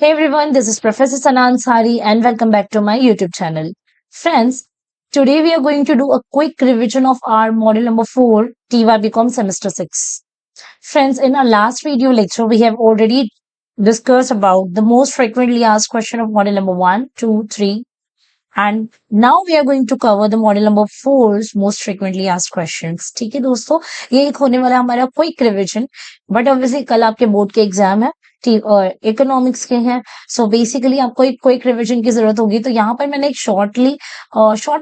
Hey everyone, this is Professor Sana Ansari and welcome back to my YouTube channel. Friends, today we are going to do a quick revision of our model number 4, TY BCom semester 6. Friends, in our last video lecture, we have already discussed about the most frequently asked question of model number 1, 2, 3, and now we are going to cover the model number 4's most frequently asked questions. ठीक है दोस्तों, ये एक होने वाला हमारा quick revision, but obviously कल आपके बोर्ड के एग्जाम है, ठीक, और इकोनॉमिक्स के हैं, सो बेसिकली आपको एक क्विक रिवीजन की जरूरत होगी। तो यहाँ पर मैंने एक शॉर्ट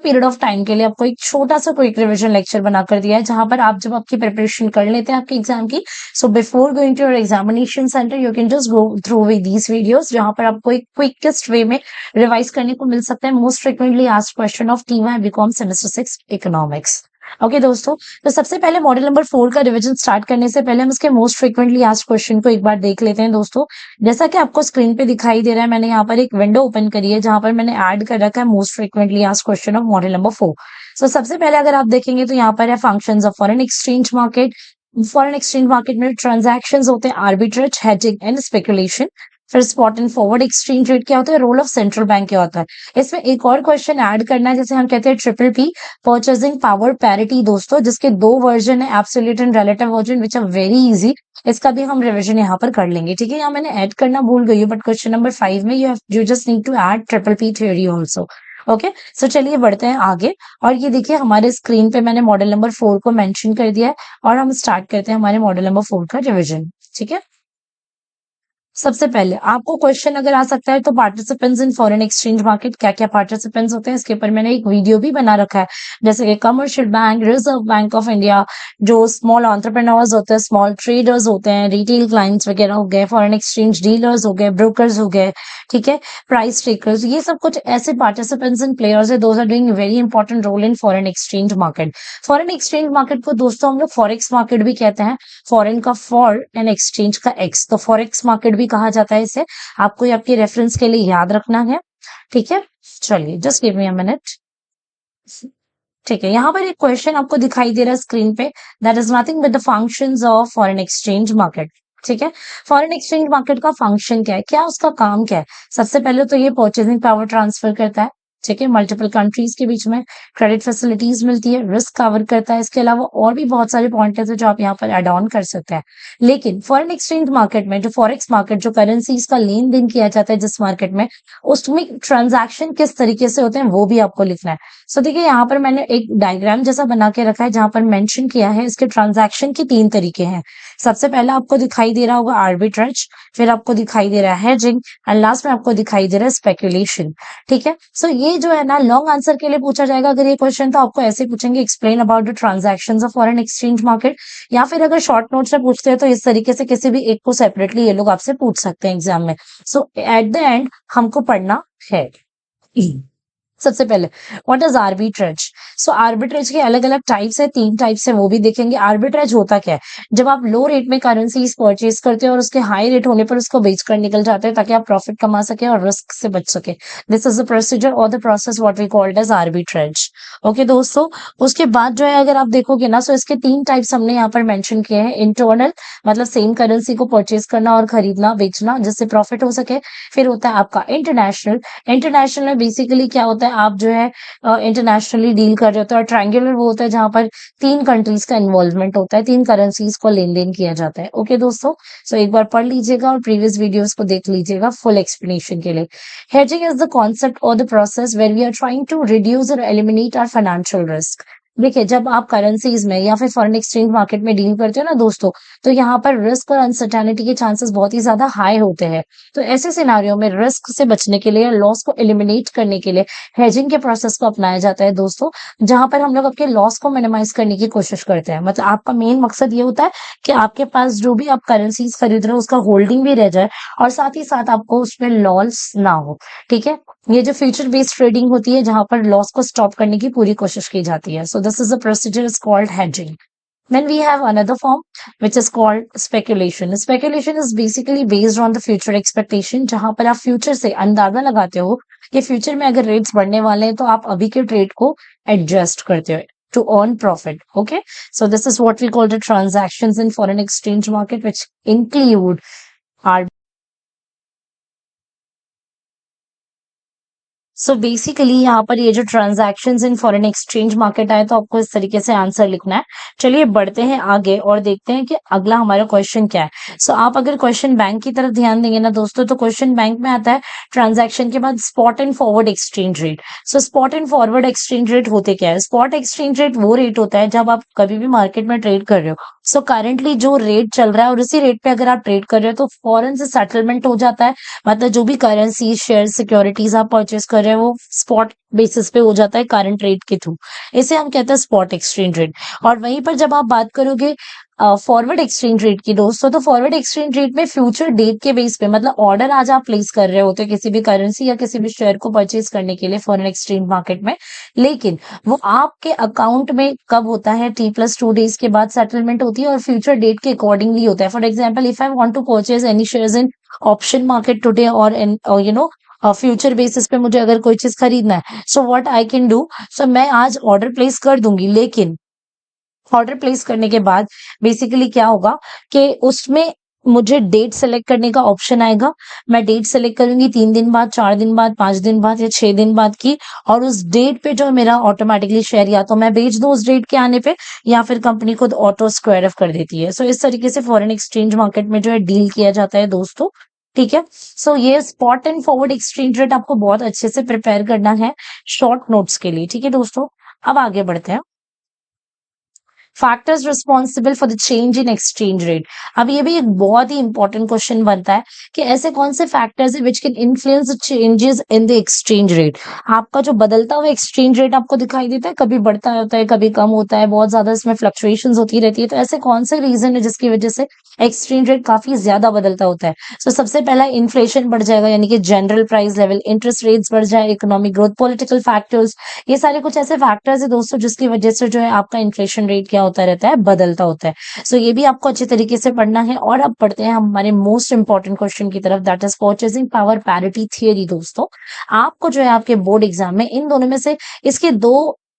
पीरियड ऑफ टाइम के लिए आपको एक छोटा सा क्विक रिवीजन लेक्चर बनाकर दिया है, जहां पर आप जब आपकी प्रिपरेशन कर लेते हैं आपके एग्जाम की, so before going to your examination centre you can just go through with these videos, जहां पर आपको एक क्विकेस्ट वे में रिवाइज करने को मिल सकता है most frequently asked question of TY BCom semester 6 economics. Okay दोस्तों, तो सबसे पहले मॉडल नंबर 4 का रिवीजन स्टार्ट करने से पहले हम इसके मोस्ट फ्रिक्वेंटली आस्क्ड क्वेश्चन को एक बार देख लेते हैं दोस्तों। जैसा कि आपको स्क्रीन पे दिखाई दे रहा है, मैंने यहाँ पर एक विंडो ओपन करी है जहां पर मैंने ऐड कर रखा है most frequently asked question of model number 4। सो सबसे पहले अगर आप देखेंगे तो यहाँ पर है functions of foreign exchange market. Foreign exchange market में ट्रांजैक्शंस होते हैं आर्बिट्रेज, हेजिंग एंड स्पेकुलेशन। फिर spot and forward exchange rate क्या होता है, रोल ऑफ सेंट्रल बैंक क्या होता है। इसमें एक और क्वेश्चन ऐड करना है जिसे हम कहते हैं triple P, purchasing power parity दोस्तों, जिसके दो वर्जन है, absolute and relative version, which are very easy. इसका भी हम रिवीजन यहाँ पर कर लेंगे, ठीक है। यहाँ मैंने ऐड करना भूल गई हूँ, बट क्वेश्चन नंबर 5 में you just need to add triple P theory also. Okay, so चलिए बढ़ते हैं आगे। और ये देखिए हमारे स्क्रीन पे मैंने मॉडल नंबर 4 को मेंशन कर दिया है और हम स्टार्ट करते हैं हमारे मॉडल नंबर 4 का रिवीजन, ठीक है। सबसे पहले आपको क्वेश्चन अगर आ सकता है तो participants in foreign exchange market, क्या क्या पार्टिसिपेंट्स होते हैं इसके ऊपर मैंने एक वीडियो भी बना रखा है, जैसे कि commercial bank, reserve bank of India, जो स्मॉल एंटरप्रेन्योर्स होते हैं, स्मॉल ट्रेडर्स होते हैं, रिटेल क्लाइंट्स वगैरह हो गए, फॉरेन एक्सचेंज डीलर्स हो गए, ब्रोकर्स हो गए, ठीक है, प्राइस ट्रेकर्स, ये सब कुछ ऐसे पार्टिसिपेंट्स एंड प्लेयर्स है, those are doing very important role in foreign exchange market. Foreign exchange market को दोस्तों हम लोग फॉरेक्स मार्केट भी कहते हैं, फॉरेन का फॉर एंड एक्सचेंज का एक्स, तो फॉरेक्स मार्केट भी कहा जाता है इसे। आपको ये आपके रेफरेंस के लिए याद रखना है, ठीक है। चलिए just give me a minute, ठीक है। यहाँ पर एक क्वेश्चन आपको दिखाई दे रहा है स्क्रीन पे, that is nothing but the functions of foreign exchange market, ठीक है। फॉरेन एक्सचेंज मार्केट का फंक्शन क्या है, क्या उसका काम क्या है। सबसे पहले तो ये परचेसिंग पावर ट्रांसफर करता है, ठीक है, मल्टीपल कंट्रीज के बीच में क्रेडिट फैसिलिटीज मिलती है, रिस्क कवर करता है। इसके अलावा और भी बहुत सारे पॉइंट्स है जो आप यहाँ पर एड ऑन कर सकते हैं। लेकिन फॉरेन एक्सचेंज मार्केट में जो फॉरेक्स मार्केट, जो करेंसीज का लेन देन किया जाता है जिस मार्केट में, उसमें ट्रांजैक्शन किस तरीके से होते हैं वो भी आपको लिखना है। सो देखिए यहाँ पर मैंने एक डायग्राम जैसा बना के रखा है जहां पर मेंशन किया है इसके ट्रांजैक्शन के 3 तरीके हैं। सबसे पहला आपको दिखाई दे रहा होगा आर्बिट्रेज, फिर आपको दिखाई दे रहा है हेजिंग एंड लास्ट में आपको दिखाई दे रहा है स्पेकुलेशन, ठीक है। सो ये जो है ना लॉन्ग आंसर के लिए पूछा जाएगा अगर ये क्वेश्चन, तो आपको ऐसे पूछेंगे explain about the transactions of foreign exchange market, या फिर अगर शॉर्ट नोट से पूछते हैं तो इस तरीके से किसी भी एक को सेपरेटली ये लोग आपसे पूछ सकते हैं एग्जाम में। सो एट द एंड हमको पढ़ना है। सबसे पहले what is arbitrage. So arbitrage के अलग अलग टाइप्स है, 3 टाइप्स है, वो भी देखेंगे। आर्बिट्रेज होता क्या है, जब आप लो रेट में करेंसीज परचेज करते हो और उसके हाई रेट होने पर उसको बेचकर निकल जाते हैं ताकि आप प्रॉफिट कमा सके और रिस्क से बच सके। दिस इज द प्रोसीजर और the process what we called as arbitrage. Okay दोस्तों, उसके बाद जो है अगर आप देखोगे ना, सो इसके 3 टाइप्स हमने यहाँ पर मेंशन किए हैं। इंटरनल, मतलब सेम करेंसी को परचेज करना और खरीदना बेचना जिससे प्रॉफिट हो सके। फिर होता है आपका इंटरनेशनल। इंटरनेशनल में बेसिकली क्या होता है, आप जो है इंटरनेशनली डील कर रहे होते हैं। और ट्रायंगुलर वो होता है जहां पर 3 कंट्रीज का इन्वॉल्वमेंट होता है, 3 करेंसीज को लेन देन किया जाता है। ओके दोस्तों, सो एक बार पढ़ लीजिएगा और प्रीवियस वीडियोस को देख लीजिएगा फुल एक्सप्लेनेशन के लिए। हेजिंग इज द कॉन्सेप्ट और the process where we are trying to reduce और एलिमिनेट आवर फाइनेंशियल रिस्क। देखिए जब आप करेंसीज में या फिर फॉरेन एक्सचेंज मार्केट में डील करते हो ना दोस्तों, तो यहाँ पर रिस्क और अनसर्टेनिटी के चांसेस बहुत ही ज्यादा हाई होते हैं। तो ऐसे सिनारियों में रिस्क से बचने के लिए, लॉस को एलिमिनेट करने के लिए हेजिंग के प्रोसेस को अपनाया जाता है दोस्तों, जहां पर हम लोग अपने लॉस को मिनिमाइज करने की कोशिश करते हैं। मतलब आपका मेन मकसद ये होता है कि आपके पास जो भी आप करेंसीज खरीद रहे हो उसका होल्डिंग भी रह जाए और साथ ही साथ आपको उसमें लॉस ना हो, ठीक है। ये जो फ्यूचर बेस्ड ट्रेडिंग होती है जहां पर लॉस को स्टॉप करने की पूरी कोशिश की जाती है। So this is the procedure is called hedging. Then we have another form which is called speculation. Speculation is basically based on the future expectation, जहां पर आप फ्यूचर से अंदाजा लगाते हो कि फ्यूचर में अगर रेट्स बढ़ने वाले हैं तो आप अभी के ट्रेड को एडजस्ट करते हो to earn profit. Okay, so this is what we call the transactions in foreign exchange market, which include so basically यहाँ पर ये जो ट्रांजैक्शंस इन फॉरेन एक्सचेंज मार्केट आए तो आपको इस तरीके से आंसर लिखना है। चलिए बढ़ते हैं आगे और देखते हैं कि अगला हमारा क्वेश्चन क्या है। सो आप अगर क्वेश्चन बैंक की तरफ ध्यान देंगे ना दोस्तों, तो क्वेश्चन बैंक में आता है ट्रांजैक्शन के बाद spot and forward exchange rate. So spot and forward exchange rate होते क्या है? स्पॉट एक्सचेंज रेट वो रेट होता है जब आप कभी भी मार्केट में ट्रेड कर रहे हो। सो करंटली जो रेट चल रहा है और उसी रेट पे अगर आप ट्रेड कर रहे हो तो फौरन से सेटलमेंट हो जाता है। मतलब जो भी करेंसी, शेयर, सिक्योरिटीज आप परचेस कर रहे हो वो स्पॉट बेसिस पे हो जाता है करंट रेट के थ्रू। इसे हम कहते हैं स्पॉट एक्सचेंज रेट। और वहीं पर जब आप बात करोगे फॉरवर्ड एक्सचेंज रेट की दोस्तों, तो फॉरवर्ड एक्सचेंज रेट में फ्यूचर डेट के बेस पे, मतलब ऑर्डर आज आप प्लेस कर रहे होते हो किसी भी करेंसी या किसी भी शेयर को परचेज करने के लिए फॉरेन एक्सचेंज मार्केट में, लेकिन वो आपके अकाउंट में कब होता है? T+2 डेज के बाद सेटलमेंट होती है और फ्यूचर डेट के अकॉर्डिंगली होता है। For example, if I want to purchase any shares in option market today और इन फ्यूचर बेसिस पे मुझे अगर कोई चीज खरीदना है, so what I can do, so मैं आज ऑर्डर प्लेस कर दूंगी, लेकिन ऑर्डर प्लेस करने के बाद बेसिकली क्या होगा कि उसमें मुझे डेट सेलेक्ट करने का ऑप्शन आएगा। मैं डेट सेलेक्ट करूंगी 3 दिन बाद, 4 दिन बाद, 5 दिन बाद या 6 दिन बाद की, और उस डेट पे जो मेरा ऑटोमेटिकली शेयर या तो मैं बेच दूं उस डेट के आने पे, या फिर कंपनी खुद ऑटो स्क्वायर ऑफ कर देती है। सो इस तरीके से फॉरेन एक्सचेंज मार्केट में जो है डील किया जाता है दोस्तों। ठीक है। सो ये spot and forward exchange rate आपको बहुत अच्छे से प्रिपेयर करना है शॉर्ट नोट्स के लिए। ठीक है दोस्तों, अब आगे बढ़ते हैं। Factors responsible for the change in exchange rate. अब ये भी एक बहुत ही इंपॉर्टेंट क्वेश्चन बनता है कि ऐसे कौन से फैक्टर्स है which can influence changes in the exchange rate. आपका जो बदलता हुआ एक्सचेंज रेट आपको दिखाई देता है, कभी बढ़ता होता है, कभी कम होता है, बहुत ज्यादा इसमें फ्लक्चुएशंस होती रहती है। तो ऐसे कौन से रीजन है जिसकी वजह से एक्सचेंज रेट काफी ज्यादा बदलता होता है? तो सबसे पहला इन्फ्लेशन बढ़ जाएगा, यानी कि general price level, interest rates बढ़ जाए, इकोनॉमिक ग्रोथ, पॉलिटिकल फैक्टर्स। ये सारे कुछ ऐसे फैक्टर्स है दोस्तों जिसकी वजह से जो है आपका इन्फ्लेशन रेट क्या होता रहता है? बदलता होता है। सो ये भी आपको अच्छे तरीके से पढ़ना है। और अब पढ़ते हैं हमारे मोस्ट इंपॉर्टेंट क्वेश्चन की तरफ, that is purchasing power parity theory. दोस्तों, आपको जो है आपके बोर्ड एग्जाम में इन दोनों में से इसके दो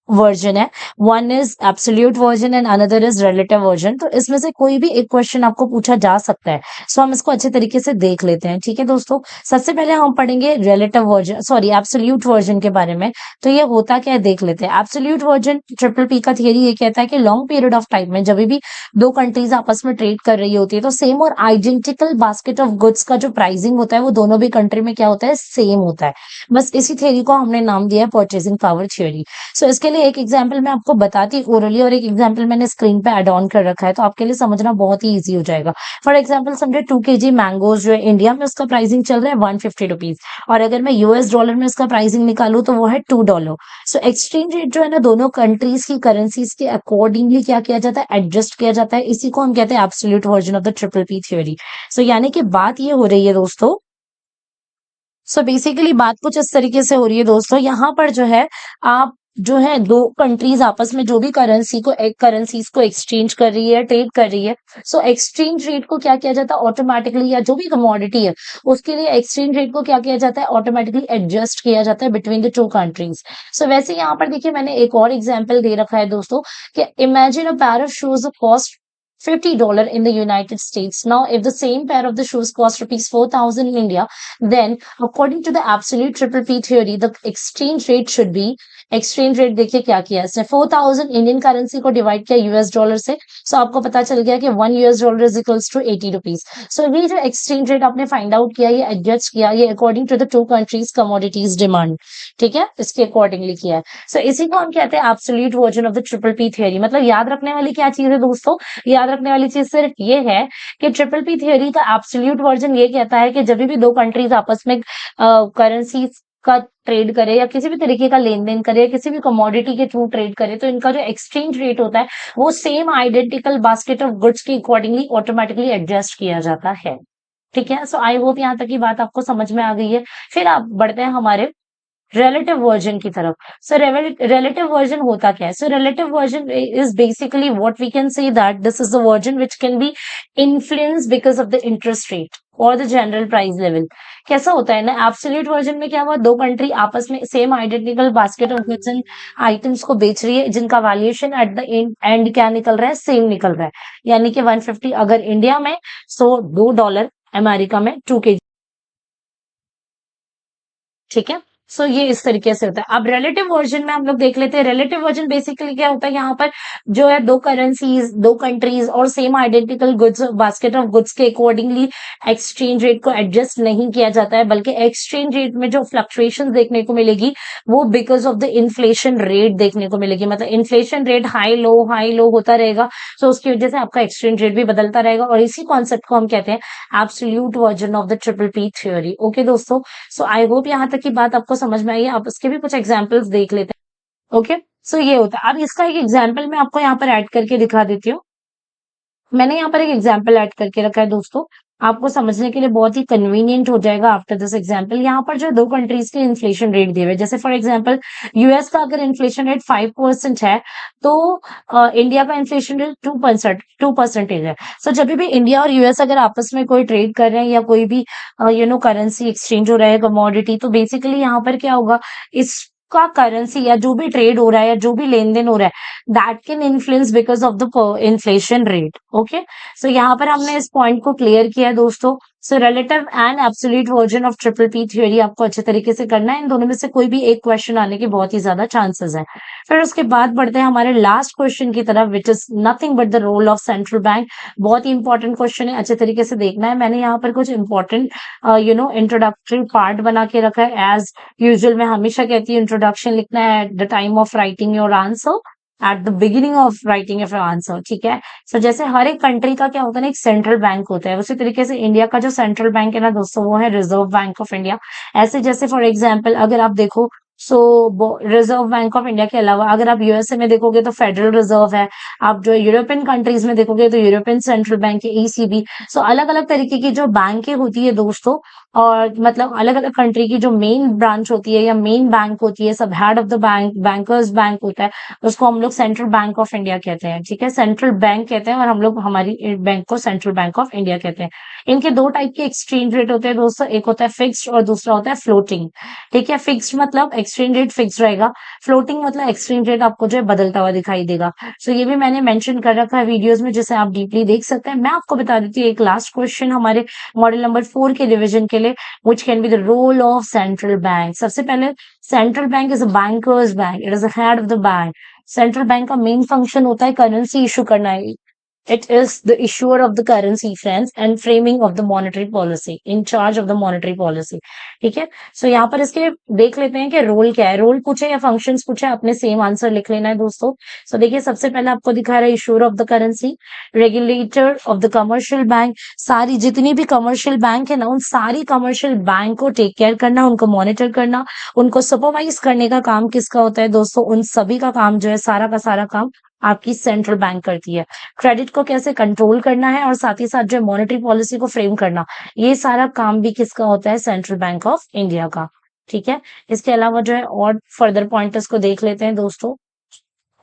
वर्जन है, one is absolute version and another is relative version. तो इसमें से कोई भी एक क्वेश्चन आपको पूछा जा सकता है। सो हम इसको अच्छे तरीके से देख लेते हैं। ठीक है दोस्तों, सबसे पहले हम पढ़ेंगे relative version, sorry absolute version के बारे में। तो ये होता क्या है देख लेते हैं। एब्सोल्यूट वर्जन ट्रिपल पी का थियरी ये कहता है कि लॉन्ग पीरियड ऑफ टाइम में जब भी दो कंट्रीज आपस में ट्रेड कर रही होती है तो सेम और आइडेंटिकल बास्केट ऑफ गुड्स का जो प्राइसिंग होता है वो दोनों भी कंट्री में क्या होता है? सेम होता है। बस इसी थियरी को हमने नाम दिया है परचेसिंग पावर थियरी। सो इसके लिए एक एग्जाम्पल मैं आपको बताती ओरली और एक एग्जाम्पल मैंने स्क्रीन पे एड ऑन कर रखा है, तो आपके लिए समझना बहुत ही ईजी हो जाएगा। फॉर एग्जाम्पल समझे 2 kg मैंगोज जो है इंडिया में उसका प्राइसिंग चल रहा है 150 रुपीज, और अगर मैं यूएस डॉलर में उसका प्राइसिंग निकालू तो वो है $2। सो एक्सचेंज रेट जो है ना दोनों कंट्रीज की करेंसीज के अकॉर्डिंगली क्या किया जाता है? एडजस्ट किया जाता है। इसी को हम कहते हैं absolute version of the triple P theory. So यानी कि बात ये हो रही है दोस्तों, सो बेसिकली बात कुछ इस तरीके से हो रही है दोस्तों, यहाँ पर जो है आप जो है दो कंट्रीज आपस में जो भी करेंसीज को एक्सचेंज कर रही है, ट्रेड कर रही है, सो एक्सचेंज रेट को क्या किया जाता है? ऑटोमेटिकली, या जो भी कमोडिटी है उसके लिए एक्सचेंज रेट को क्या किया जाता है? ऑटोमेटिकली एडजस्ट किया जाता है बिटवीन द टू कंट्रीज। सो वैसे यहाँ पर देखिए मैंने एक और एग्जाम्पल दे रखा है दोस्तों कि imagine a pair of shoes cost $50 in the United States. Now, if the same pair of the shoes cost rupees 4,000 in India, then according to the absolute triple P theory, the exchange rate should be, exchange rate देखिए क्या किया इसने, 4,000 Indian currency को divide किया US dollar से। सो आपको पता चल गया कि 1 US dollar is equals to 80 rupees. So ये जो एक्सचेंज रेट आपने फाइंड आउट किया, ये एडजस्ट किया, ये according to the two countries commodities demand, ठीक है, इसके अकॉर्डिंगली किया है। सो इसी को हम कहते हैं absolute version of the triple P theory. मतलब याद रखने वाली क्या चीज है दोस्तों? याद रखने वाली चीज सिर्फ ये है कि ट्रिपल पी थियरी का एब्सोल्यूट वर्जन ये कहता है कि जब भी दो कंट्रीज आपस में करेंसी का ट्रेड करे या किसी भी तरीके का लेन देन करे या किसी भी कमोडिटी के थ्रू ट्रेड करे, तो इनका जो एक्सचेंज रेट होता है वो same identical basket of goods के अकॉर्डिंगली ऑटोमेटिकली एडजस्ट किया जाता है। ठीक है, सो आई होप यहाँ तक की बात आपको समझ में आ गई है। फिर आप बढ़ते हैं हमारे रिलेटिव वर्जन की तरफ। सो रिलेटिव वर्जन होता क्या है? So relative version is basically what we can say that this is the version which can be influenced because of the interest rate और द जनरल प्राइस लेवल। कैसा होता है ना, एब्सोल्यूट वर्जन में क्या हुआ, दो कंट्री आपस में same identical basket of goods and items को बेच रही है जिनका वैल्यूएशन एट द एंड क्या निकल रहा है? सेम निकल रहा है। यानी कि 150 अगर इंडिया में, सो $2, अमेरिका में 2 kg। ठीक है, सो ये इस तरीके से होता है। अब रिलेटिव वर्जन में हम लोग देख लेते हैं। रिलेटिव वर्जन बेसिकली क्या होता है, यहाँ पर जो है दो करेंसीज, दो कंट्रीज और same identical goods, basket of goods के अकॉर्डिंगली एक्सचेंज रेट को एडजस्ट नहीं किया जाता है, बल्कि एक्सचेंज रेट में जो फ्लक्चुएशन देखने को मिलेगी वो because of the inflation rate देखने को मिलेगी। मतलब इन्फ्लेशन रेट हाई लो होता रहेगा, तो उसकी वजह से आपका एक्सचेंज रेट भी बदलता रहेगा, और इसी कॉन्सेप्ट को हम कहते हैं absolute version of the triple P theory. Okay दोस्तों, सो आई होप यहाँ तक की बात आपको समझ में आई है। आप इसके भी कुछ एग्जांपल्स देख लेते हैं। ओके, सो ये होता है। अब इसका एक एग्जांपल मैं आपको यहाँ पर ऐड करके दिखा देती हूँ। मैंने यहाँ पर एक एग्जांपल ऐड करके रखा है दोस्तों, आपको समझने के लिए बहुत ही कन्वीनियंट हो जाएगा आफ्टर दिस एग्जांपल। यहाँ पर जो दो कंट्रीज के इन्फ्लेशन रेट दिए हुए हैं, जैसे फॉर एग्जांपल यूएस का अगर इन्फ्लेशन रेट 5% है, तो इंडिया का इन्फ्लेशन रेट 2% है। सो जब भी इंडिया और यूएस अगर आपस में कोई ट्रेड कर रहे हैं या कोई भी करेंसी एक्सचेंज हो रहा है, कमोडिटी, तो बेसिकली यहाँ पर क्या होगा, इसका करेंसी या जो भी ट्रेड हो रहा है या जो भी लेन देन हो रहा है, that can influence because of the inflation rate. Okay, so यहाँ पर हमने इस पॉइंट को क्लियर किया है दोस्तों। So relative and absolute version of triple P theory आपको अच्छे तरीके से करना है। इन दोनों में से कोई भी एक क्वेश्चन आने के बहुत ही ज्यादा चांसेस है। फिर उसके बाद बढ़ते हैं हमारे लास्ट क्वेश्चन की तरफ, which is nothing but the role of central bank. बहुत ही इंपॉर्टेंट क्वेश्चन है, अच्छे तरीके से देखना है। मैंने यहाँ पर कुछ इंपॉर्टेंट इंट्रोडक्टरी पार्ट बना के रखा है। एज यूजुअल मैं हमेशा कहती हूँ इंट्रोडक्शन लिखना है at the time of writing your answer, at the beginning of writing of answer, ठीक है। सो जैसे हर एक कंट्री का क्या होता है ना, एक सेंट्रल बैंक होता है, उसी तरीके से इंडिया का जो सेंट्रल बैंक है ना दोस्तों, वो है रिजर्व बैंक ऑफ इंडिया। ऐसे जैसे फॉर एग्जाम्पल अगर आप देखो, सो रिजर्व बैंक ऑफ इंडिया के अलावा अगर आप यूएसए में देखोगे तो फेडरल रिजर्व है, आप जो यूरोपियन कंट्रीज में देखोगे तो यूरोपियन सेंट्रल बैंक है, ईसीबी। सो अलग अलग तरीके की जो बैंकें होती है दोस्तों, और मतलब अलग अलग कंट्री की जो मेन ब्रांच होती है या मेन बैंक होती है, सब head of the bank, bankers bank होता है, उसको हम लोग सेंट्रल बैंक ऑफ इंडिया कहते हैं, ठीक है। सेंट्रल बैंक कहते हैं और हम लोग हमारी बैंक को सेंट्रल बैंक ऑफ इंडिया कहते हैं। इनके दो टाइप के एक्सचेंज रेट होते हैं दोस्तों, एक होता है फिक्स्ड और दूसरा होता है फ्लोटिंग, ठीक है। फिक्स्ड मतलब एक्सचेंज रेट फिक्स रहेगा, फ्लोटिंग मतलब एक्सचेंज रेट आपको जो है बदलता हुआ दिखाई देगा। सो ये भी मैंने मेंशन कर रखा है वीडियोस में, जिसे आप डीपली देख सकते हैं। मैं आपको बता देती हूँ एक लास्ट क्वेश्चन हमारे मॉडल नंबर 4 के रिविजन के लिए, which can be the role of central bank. सबसे पहले, central bank is a banker's bank, it is the head of the bank. Central bank का मेन फंक्शन होता है करेंसी इशू करना है। It is the issuer of the currency, friends, and framing of the monetary policy, in charge of the monetary policy. ठीक है, सो यहाँ पर इसके देख लेते हैं कि रोल क्या है। रोल पूछे या फंक्शंस पूछे, आपने सेम आंसर लिख लेना है दोस्तों। सो देखिए, सबसे पहले आपको दिखा रहा है issuer of the currency, regulator of the commercial bank. सारी जितनी भी कमर्शियल बैंक है ना, उन सारी कमर्शियल बैंक को टेक केयर करना, उनको मॉनिटर करना, उनको सुपरवाइज करने का काम किसका होता है दोस्तों, उन सभी का काम जो है, सारा का सारा काम आपकी सेंट्रल बैंक करती है। क्रेडिट को कैसे कंट्रोल करना है और साथ ही साथ जो मॉनेटरी पॉलिसी को फ्रेम करना, ये सारा काम भी किसका होता है, सेंट्रल बैंक ऑफ इंडिया का, ठीक है। इसके अलावा जो है और फर्दर पॉइंटर्स को देख लेते हैं दोस्तों।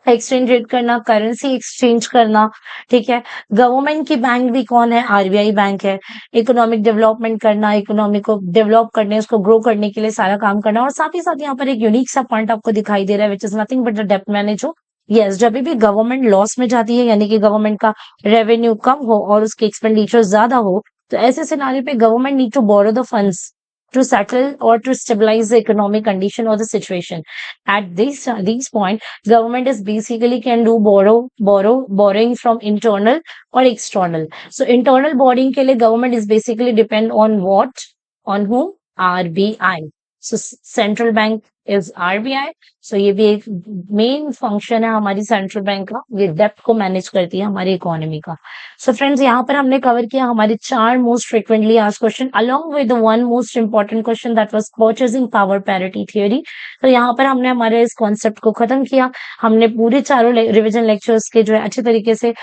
एक्सचेंज रेट करना, करेंसी एक्सचेंज करना, ठीक है। गवर्नमेंट की बैंक भी कौन है, आरबीआई बैंक है। इकोनॉमिक डेवलपमेंट करना, इकोनॉमी को डेवलप करने, उसको ग्रो करने के लिए सारा काम करना। और साथ ही साथ यहाँ पर एक यूनिक सा पॉइंट आपको दिखाई दे रहा है, which is nothing but the डेप्ट मैनेज हो। यस, जब भी गवर्नमेंट लॉस में जाती है, यानी कि गवर्नमेंट का रेवेन्यू कम हो और उसके एक्सपेंडिचर ज्यादा हो, तो ऐसे सिनारियो पे government need to borrow the funds to settle or to stabilize the economic condition or the situation. At these point, government is basically can do borrowing from internal or external. So internal borrowing के लिए government is basically depend on what, on whom, RBI. So central bank is RBI. So ये भी एक main function है हमारी central bank का, ये डेप्ट को मैनेज करती है हमारी इकोनॉमी का। सो फ्रेंड्स, यहाँ पर हमने कवर किया हमारे 4 most frequently asked question, along with one most important question that was purchasing power parity theory. तो यहाँ पर हमने हमारे इस कॉन्सेप्ट को खत्म किया। हमने पूरे चारों रिविजन लेक्चर्स के जो है अच्छे तरीके से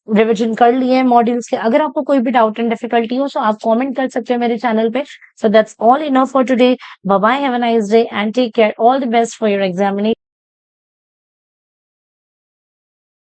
रिविजन कर लिए हैं मॉड्यूल्स के। अगर आपको कोई भी डाउट एंड डिफिकल्टी हो तो आप कमेंट कर सकते हैं मेरे चैनल पे। So that's all enough for today. Bye bye, have a nice day and take care. All the best for your examination.